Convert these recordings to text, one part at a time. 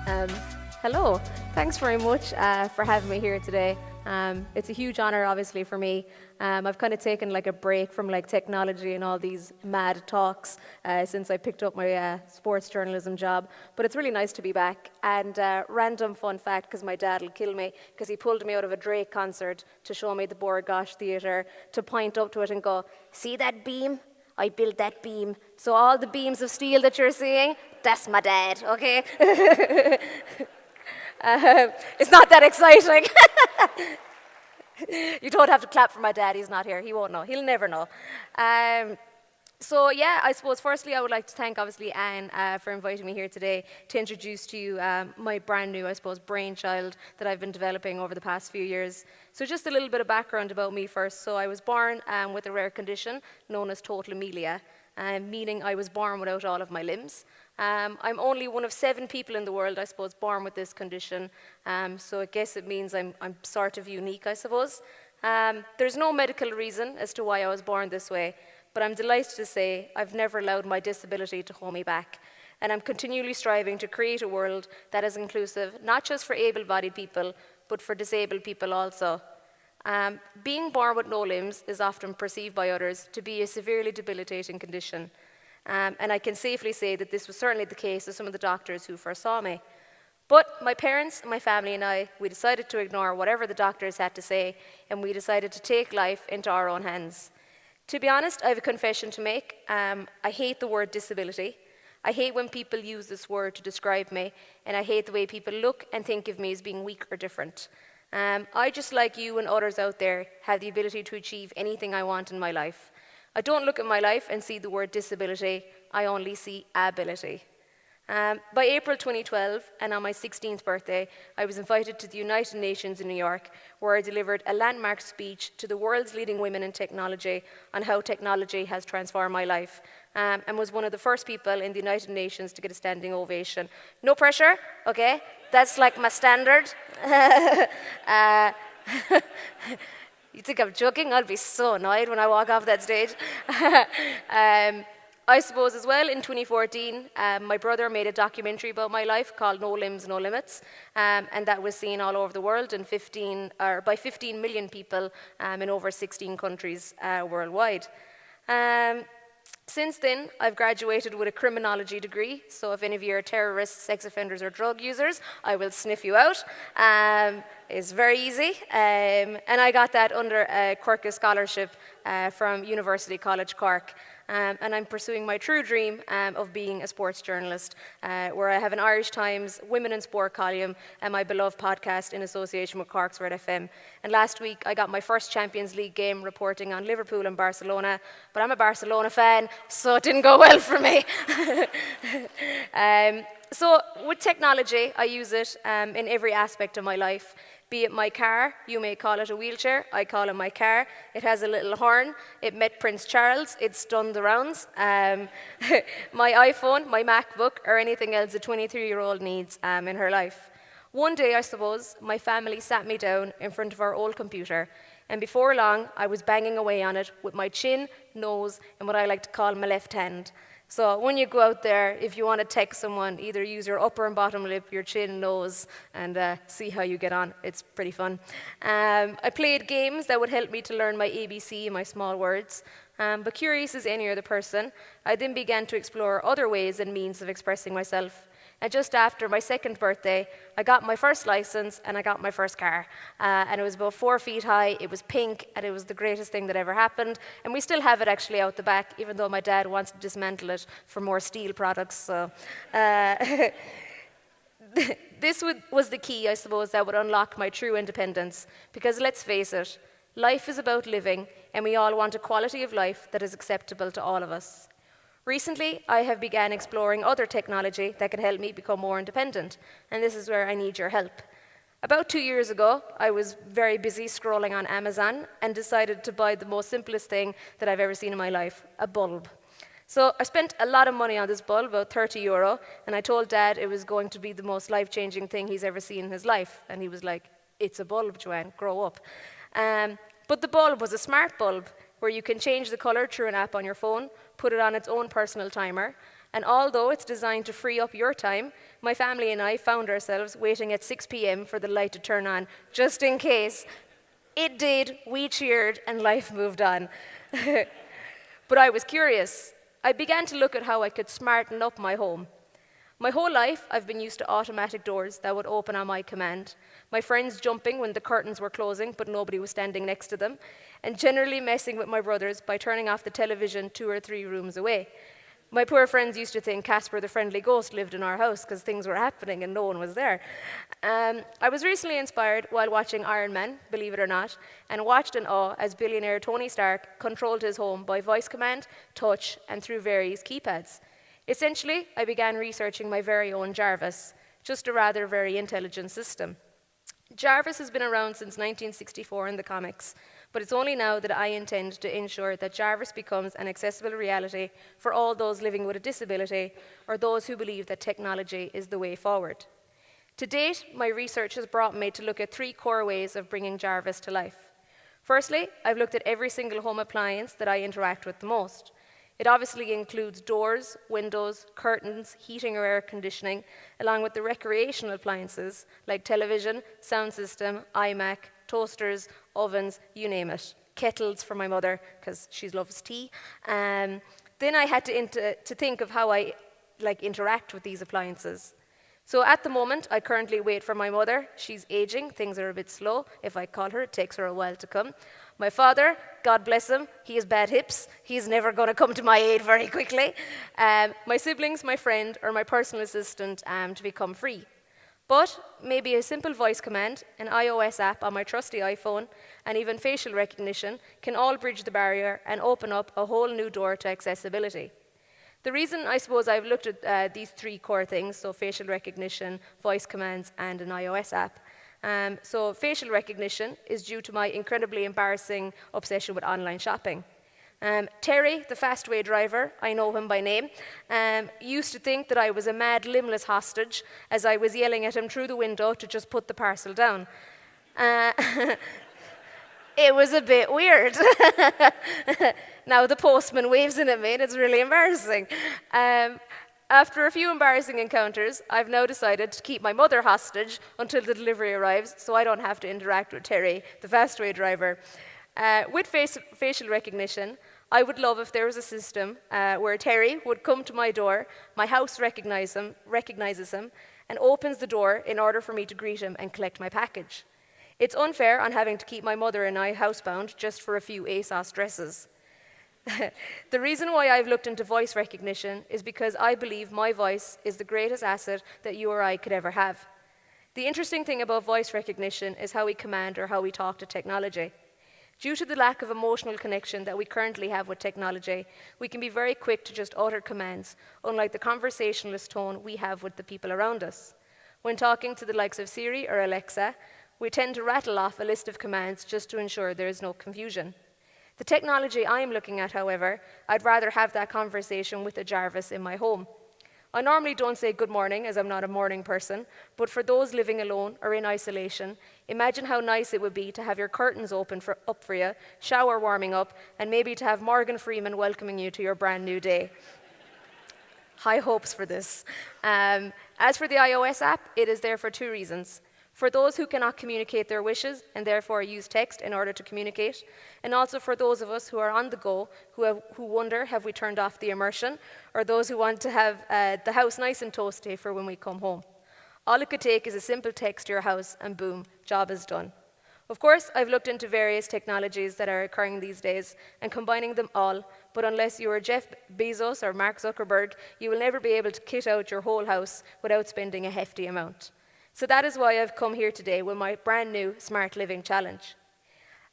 Um, Hello, thanks very much for having me here today. It's a huge honor, obviously, for me. I've kind of taken like a break from like technology and all these mad talks since I picked up my sports journalism job. But it's really nice to be back. And random fun fact, because my dad will kill me, because he pulled me out of a Drake concert to show me the Beauregard Theatre, to point up to it and go, "See that beam? I built that beam. So all the beams of steel that you're seeing, that's my dad, okay?" It's not that exciting. You don't have to clap for my dad. He's not here. He won't know. He'll never know. So yeah, I suppose firstly I would like to thank obviously Anne for inviting me here today to introduce to you my brand new, I suppose, brainchild that I've been developing over the past few years. So just a little bit of background about me first. So I was born with a rare condition known as tetra-amelia, meaning I was born without all of my limbs. I'm only one of 7 people in the world, I suppose, born with this condition. So I guess it means I'm sort of unique, I suppose. There's no medical reason as to why I was born this way, but I'm delighted to say I've never allowed my disability to hold me back. And I'm continually striving to create a world that is inclusive, not just for able-bodied people, but for disabled people also. Being born with no limbs is often perceived by others to be a severely debilitating condition. And I can safely say that this was certainly the case with some of the doctors who first saw me. But my parents, my family and I, we decided to ignore whatever the doctors had to say, and we decided to take life into our own hands. To be honest, I have a confession to make. I hate the word disability. I hate when people use this word to describe me, and I hate the way people look and think of me as being weak or different. I, just like you and others out there, have the ability to achieve anything I want in my life. I don't look at my life and see the word disability, I only see ability. By April 2012, and on my 16th birthday, I was invited to the United Nations in New York, where I delivered a landmark speech to the world's leading women in technology on how technology has transformed my life, and was one of the first people in the United Nations to get a standing ovation. No pressure, okay? That's like my standard. You think I'm joking? I'll be so annoyed when I walk off that stage. I suppose as well, in 2014, my brother made a documentary about my life called No Limbs, No Limits, and that was seen all over the world in by 15 million people in over 16 countries worldwide. Since then, I've graduated with a criminology degree, so if any of you are terrorists, sex offenders, or drug users, I will sniff you out. It's very easy, and I got that under a Quirky scholarship from University College Cork. And I'm pursuing my true dream of being a sports journalist, where I have an Irish Times Women in Sport column and my beloved podcast in association with Cork's Red FM. And last week I got my first Champions League game reporting on Liverpool and Barcelona, but I'm a Barcelona fan, so it didn't go well for me. So with technology, I use it in every aspect of my life. Be it my car, you may call it a wheelchair, I call it my car. It has a little horn, it met Prince Charles, it's done the rounds. My iPhone, my MacBook, or anything else a 23-year-old needs in her life. One day, I suppose, my family sat me down in front of our old computer, and before long, I was banging away on it with my chin, nose, and what I like to call my left hand. So when you go out there, if you want to text someone, either use your upper and bottom lip, your chin, nose, and see how you get on. It's pretty fun. I played games that would help me to learn my ABC and my small words. But curious as any other person, I then began to explore other ways and means of expressing myself. And just after my 2nd birthday, I got my first license and I got my first car. And it was about 4 feet high, it was pink, and it was the greatest thing that ever happened. And we still have it actually out the back, even though my dad wants to dismantle it for more steel products. So this was the key, I suppose, that would unlock my true independence. Because let's face it, life is about living, and we all want a quality of life that is acceptable to all of us. Recently, I have begun exploring other technology that can help me become more independent, and this is where I need your help. About 2 years ago, I was very busy scrolling on Amazon and decided to buy the most simplest thing that I've ever seen in my life, a bulb. So I spent a lot of money on this bulb, about €30, and I told Dad it was going to be the most life-changing thing he's ever seen in his life, and he was like, "It's a bulb, Joanne, grow up." But the bulb was a smart bulb, where you can change the color through an app on your phone, put it on its own personal timer, And although it's designed to free up your time, my family and I found ourselves waiting at 6 p.m. for the light to turn on, just in case. It did, we cheered, and life moved on. But I was curious. I began to look at how I could smarten up my home. My whole life, I've been used to automatic doors that would open on my command, my friends jumping when the curtains were closing but nobody was standing next to them, and generally messing with my brothers by turning off the television 2 or 3 rooms away. My poor friends used to think Casper the Friendly Ghost lived in our house because things were happening and no one was there. I was recently inspired while watching Iron Man, believe it or not, and watched in awe as billionaire Tony Stark controlled his home by voice command, touch, and through various keypads. Essentially, I began researching my very own Jarvis, just a rather very intelligent system. Jarvis has been around since 1964 in the comics, but it's only now that I intend to ensure that Jarvis becomes an accessible reality for all those living with a disability or those who believe that technology is the way forward. To date, my research has brought me to look at 3 core ways of bringing Jarvis to life. Firstly, I've looked at every single home appliance that I interact with the most. It obviously includes doors, windows, curtains, heating or air conditioning, along with the recreational appliances like television, sound system, iMac, toasters, ovens, you name it. Kettles for my mother, because she loves tea. Then I had to think of how I interact with these appliances. So at the moment, I currently wait for my mother. She's aging, things are a bit slow. If I call her, it takes her a while to come. My father, God bless him, he has bad hips. He's never going to come to my aid very quickly. My siblings, my friend, or my personal assistant to become free. But maybe a simple voice command, an iOS app on my trusty iPhone, and even facial recognition can all bridge the barrier and open up a whole new door to accessibility. The reason I suppose I've looked at these 3 core things, so facial recognition, voice commands, and an iOS app. So facial recognition is due to my incredibly embarrassing obsession with online shopping. Terry, the fastway driver, I know him by name, used to think that I was a mad, limbless hostage as I was yelling at him through the window to just put the parcel down. It was a bit weird. Now the postman waves in at me and it's really embarrassing. After a few embarrassing encounters, I've now decided to keep my mother hostage until the delivery arrives so I don't have to interact with Terry, the fastway driver. With facial recognition, I would love if there was a system where Terry would come to my door, my house recognizes him, and opens the door in order for me to greet him and collect my package. It's unfair on having to keep my mother and I housebound just for a few ASOS dresses. The reason why I've looked into voice recognition is because I believe my voice is the greatest asset that you or I could ever have. The interesting thing about voice recognition is how we command or how we talk to technology. Due to the lack of emotional connection that we currently have with technology, we can be very quick to just utter commands, unlike the conversationalist tone we have with the people around us. When talking to the likes of Siri or Alexa, we tend to rattle off a list of commands just to ensure there is no confusion. The technology I'm looking at, however, I'd rather have that conversation with a Jarvis in my home. I normally don't say good morning, as I'm not a morning person, but for those living alone or in isolation, imagine how nice it would be to have your curtains up for you, shower warming up, and maybe to have Morgan Freeman welcoming you to your brand new day. High hopes for this. As for the iOS app, it is there for 2 reasons. For those who cannot communicate their wishes and therefore use text in order to communicate, and also for those of us who are on the go, who wonder, have we turned off the immersion, or those who want to have the house nice and toasty for when we come home. All it could take is a simple text to your house, and boom, job is done. Of course, I've looked into various technologies that are occurring these days and combining them all, but unless you are Jeff Bezos or Mark Zuckerberg, you will never be able to kit out your whole house without spending a hefty amount. So that is why I've come here today with my brand new Smart Living Challenge.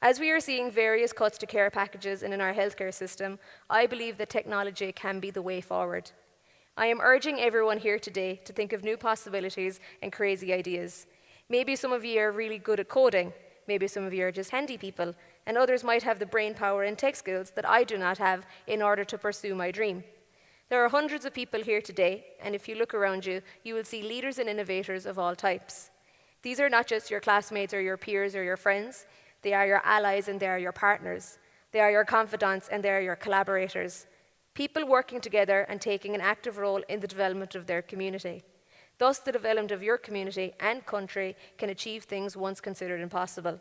As we are seeing various cuts to care packages in our healthcare system, I believe that technology can be the way forward. I am urging everyone here today to think of new possibilities and crazy ideas. Maybe some of you are really good at coding, maybe some of you are just handy people, and others might have the brain power and tech skills that I do not have in order to pursue my dream. There are hundreds of people here today, and if you look around you, you will see leaders and innovators of all types. These are not just your classmates or your peers or your friends. They are your allies and they are your partners. They are your confidants and they are your collaborators. People working together and taking an active role in the development of their community. Thus, the development of your community and country can achieve things once considered impossible.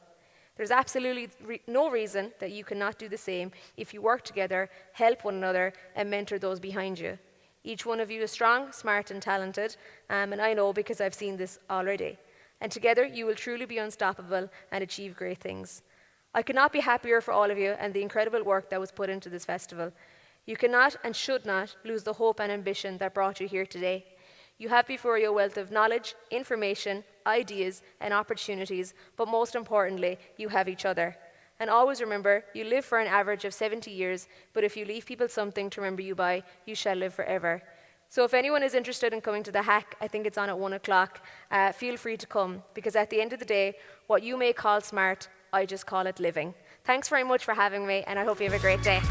There's absolutely no reason that you cannot do the same if you work together, help one another, and mentor those behind you. Each one of you is strong, smart, and talented, and I know because I've seen this already. And together, you will truly be unstoppable and achieve great things. I could not be happier for all of you and the incredible work that was put into this festival. You cannot and should not lose the hope and ambition that brought you here today. You have before you a wealth of knowledge, information, ideas, and opportunities, but most importantly, you have each other. And always remember, you live for an average of 70 years, but if you leave people something to remember you by, you shall live forever. So if anyone is interested in coming to the hack, I think it's on at 1 o'clock, feel free to come, because at the end of the day, what you may call smart, I just call it living. Thanks very much for having me, and I hope you have a great day.